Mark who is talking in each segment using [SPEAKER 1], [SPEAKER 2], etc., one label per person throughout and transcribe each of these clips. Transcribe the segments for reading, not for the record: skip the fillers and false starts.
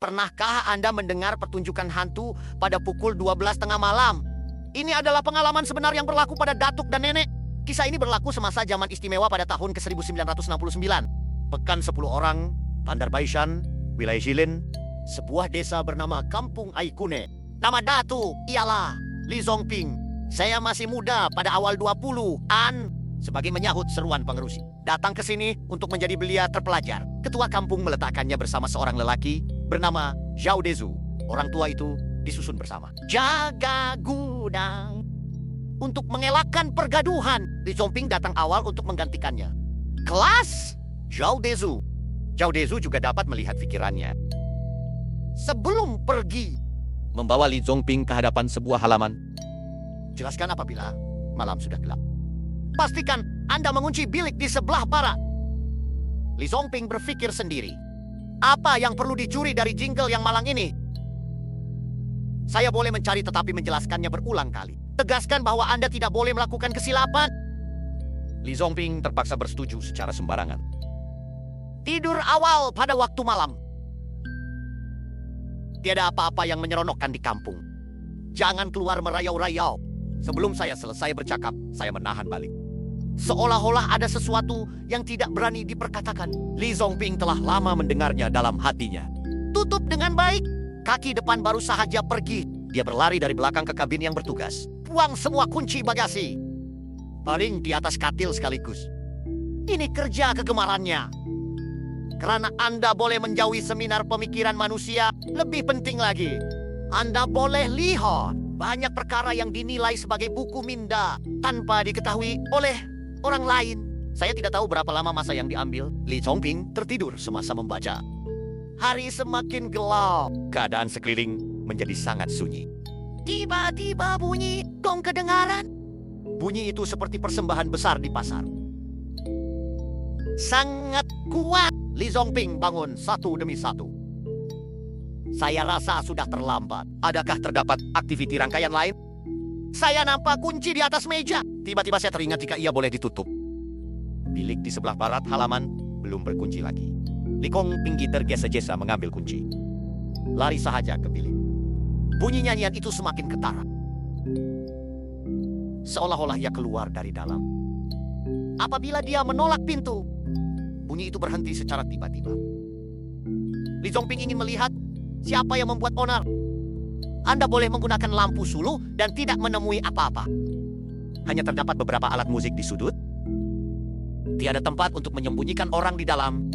[SPEAKER 1] Pernahkah Anda mendengar pertunjukan hantu pada pukul 12 tengah malam? Ini adalah pengalaman sebenar yang berlaku pada datuk dan nenek. Kisah ini berlaku semasa zaman istimewa pada tahun ke-1969. Pekan 10 orang, Bandar Baishan, wilayah Jilin, sebuah desa bernama Kampung Aikune. Nama datu ialah Li Zongping. Saya masih muda pada awal 20-an. Sebagai menyahut seruan pengerusi, datang ke sini untuk menjadi belia terpelajar. Ketua kampung meletakkannya bersama seorang lelaki bernama Zhao Dezu. Orang tua itu disusun bersama. Jaga gudang. Untuk mengelakkan pergaduhan, Li Zongping datang awal untuk menggantikannya. Kelas Zhao Dezu. Zhao Dezu juga dapat melihat pikirannya. Sebelum pergi, membawa Li Zongping ke hadapan sebuah halaman. Jelaskan apabila malam sudah gelap. Pastikan Anda mengunci bilik di sebelah barat. Li Zongping berpikir sendiri. Apa yang perlu dicuri dari jingle yang malang ini? Saya boleh mencari tetapi menjelaskannya berulang kali. Tegaskan bahwa Anda tidak boleh melakukan kesilapan. Li Zongping terpaksa bersetuju secara sembarangan. Tidur awal pada waktu malam. Tiada apa-apa yang menyeronokkan di kampung. Jangan keluar merayau-rayau. Sebelum saya selesai bercakap, saya menahan balik. Seolah-olah ada sesuatu yang tidak berani diperkatakan. Li Zongping telah lama mendengarnya dalam hatinya. Tutup dengan baik. Kaki depan baru sahaja pergi. Dia berlari dari belakang ke kabin yang bertugas. Buang semua kunci bagasi. Baring di atas katil sekaligus. Ini kerja kegemarannya. Karena Anda boleh menjauhi seminar pemikiran manusia, lebih penting lagi, Anda boleh lihat banyak perkara yang dinilai sebagai buku minda tanpa diketahui oleh orang lain. Saya tidak tahu berapa lama masa yang diambil. Li Zongping tertidur semasa membaca. Hari semakin gelap. Keadaan sekeliling menjadi sangat sunyi. Tiba-tiba bunyi gong kedengaran. Bunyi itu seperti persembahan besar di pasar. Sangat kuat. Li Zongping bangun satu demi satu. Saya rasa sudah terlambat. Adakah terdapat aktiviti rangkaian lain? Saya nampak kunci di atas meja. Tiba-tiba saya teringat jika ia boleh ditutup. Bilik di sebelah barat halaman belum berkunci lagi. Li Zongping tergesa-gesa mengambil kunci. Lari sahaja ke bilik. Bunyi nyanyian itu semakin ketara. Seolah-olah ia keluar dari dalam. Apabila dia menolak pintu, bunyi itu berhenti secara tiba-tiba. Li Zongping ingin melihat siapa yang membuat onar. Anda boleh menggunakan lampu suluh dan tidak menemui apa-apa. Hanya terdapat beberapa alat musik di sudut. Tiada tempat untuk menyembunyikan orang di dalam.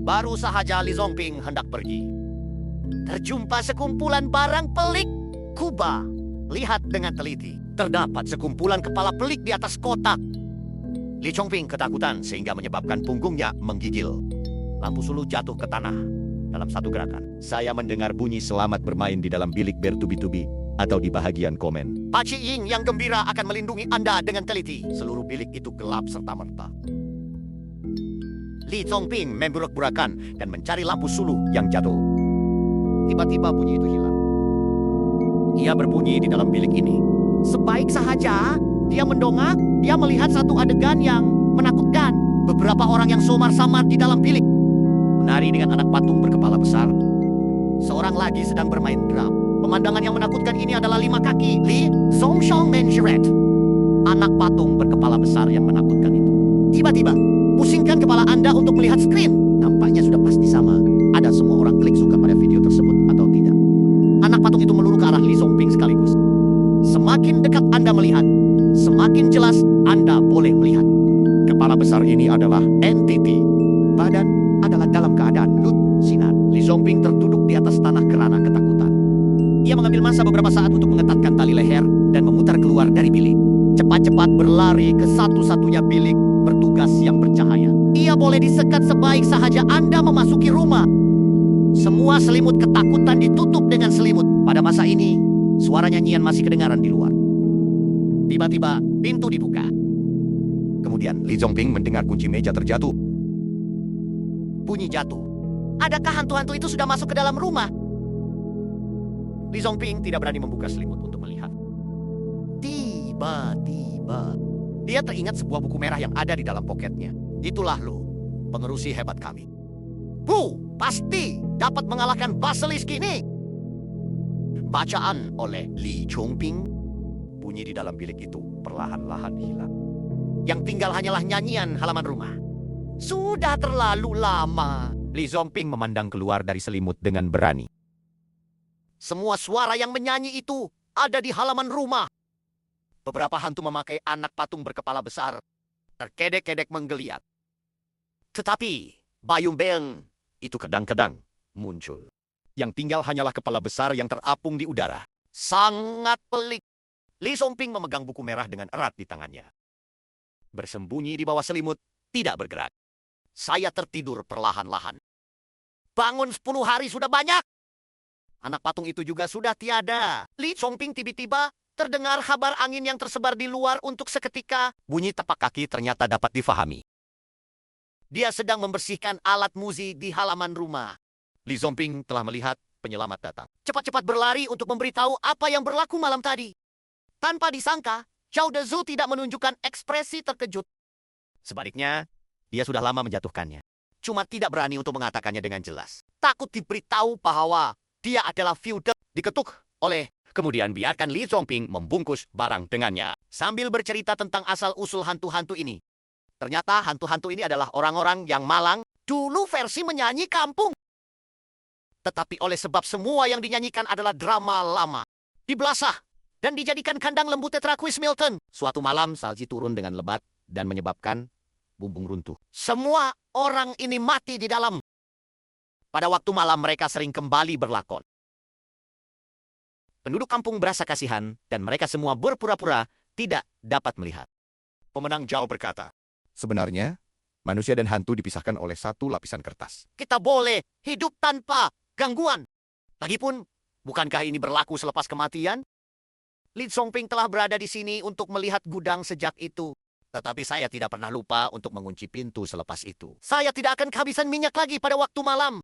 [SPEAKER 1] Baru sahaja Li Zongping hendak pergi, terjumpa sekumpulan barang pelik. Kuba, lihat dengan teliti. Terdapat sekumpulan kepala pelik di atas kotak. Li Zongping ketakutan sehingga menyebabkan punggungnya menggigil. Lampu suluh jatuh ke tanah dalam satu gerakan. Saya mendengar bunyi selamat bermain di dalam bilik bertubi-tubi atau di bahagian komen. Pak Ci Ying yang gembira akan melindungi Anda dengan teliti. Seluruh bilik itu gelap serta-merta. Li Zongping memburak-burakan dan mencari lampu suluh yang jatuh. Tiba-tiba bunyi itu hilang. Ia berbunyi di dalam bilik ini. Sebaik sahaja dia mendongak, dia melihat satu adegan yang menakutkan. Beberapa orang yang samar-samar di dalam bilik menari dengan anak patung berkepala besar. Seorang lagi sedang bermain drum. Pemandangan yang menakutkan ini adalah 5 kaki Li Zongshang Menjeret. Anak patung berkepala besar yang menakutkan itu. Tiba-tiba, pusingkan kepala Anda untuk melihat screen. Nampaknya sudah pasti sama. Ada semua orang klik suka pada video tersebut atau tidak. Anak patung itu meluru ke arah Li Zongping sekaligus. Semakin dekat Anda melihat, semakin jelas Anda boleh melihat. Kepala besar ini adalah entiti. Badan adalah dalam keadaan lut sinar. Li Zongping terduduk di atas tanah kerana ketakutan. Ia mengambil masa beberapa saat untuk mengetatkan tali leher dan memutar keluar dari bilik. Cepat-cepat berlari ke satu-satunya bilik bertugas yang bercahaya. Ia boleh disekat sebaik sahaja Anda memasuki rumah. Semua selimut ketakutan ditutup dengan selimut. Pada masa ini, suara nyanyian masih kedengaran di luar. Tiba-tiba, pintu dibuka. Kemudian, Li Zongping mendengar kunci meja terjatuh. Bunyi jatuh. Adakah hantu-hantu itu sudah masuk ke dalam rumah? Li Zongping tidak berani membuka selimut untuk melihat. Tiba-tiba, dia teringat sebuah buku merah yang ada di dalam poketnya. Itulah lo, pengerusi hebat kami. Bu! pasti dapat mengalahkan basilisk ini. Bacaan oleh Li Chongping. Bunyi di dalam bilik itu perlahan-lahan hilang. Yang tinggal hanyalah nyanyian halaman rumah. Sudah terlalu lama. Li Zongping memandang keluar dari selimut dengan berani. Semua suara yang menyanyi itu ada di halaman rumah. Beberapa hantu memakai anak patung berkepala besar, terkedek-kedek menggeliat. Tetapi Bayung Beng itu kadang-kadang muncul. Yang tinggal hanyalah kepala besar yang terapung di udara. Sangat pelik. Li Zongping memegang buku merah dengan erat di tangannya. Bersembunyi di bawah selimut, tidak bergerak. Saya tertidur perlahan-lahan. Bangun 10 hari sudah banyak. Anak patung itu juga sudah tiada. Li Zongping tiba-tiba terdengar kabar angin yang tersebar di luar untuk seketika. Bunyi tapak kaki ternyata dapat difahami. Dia sedang membersihkan alat musik di halaman rumah. Li Zongping telah melihat penyelamat datang. Cepat-cepat berlari untuk memberitahu apa yang berlaku malam tadi. Tanpa disangka, Zhao Dezu tidak menunjukkan ekspresi terkejut. Sebaliknya, dia sudah lama menjatuhkannya. Cuma tidak berani untuk mengatakannya dengan jelas. Takut diberitahu bahwa dia adalah feudal. Diketuk oleh. Kemudian biarkan Li Zongping membungkus barang dengannya. Sambil bercerita tentang asal-usul hantu-hantu ini. Ternyata hantu-hantu ini adalah orang-orang yang malang. Dulu versi menyanyi kampung. Tetapi oleh sebab semua yang dinyanyikan adalah drama lama. Dibelasah dan dijadikan kandang lembu Tetraquis Milton. Suatu malam salji turun dengan lebat dan menyebabkan bumbung runtuh. Semua orang ini mati di dalam. Pada waktu malam mereka sering kembali berlakon. Penduduk kampung berasa kasihan dan mereka semua berpura-pura tidak dapat melihat. Pemenang Zhao berkata,
[SPEAKER 2] Sebenarnya, manusia dan hantu dipisahkan oleh satu lapisan kertas.
[SPEAKER 1] kita boleh hidup tanpa gangguan. Lagipun, bukankah ini berlaku selepas kematian? Li Zongping telah berada di sini untuk melihat gudang sejak itu. Tetapi saya tidak pernah lupa untuk mengunci pintu selepas itu. Saya tidak akan kehabisan minyak lagi pada waktu malam.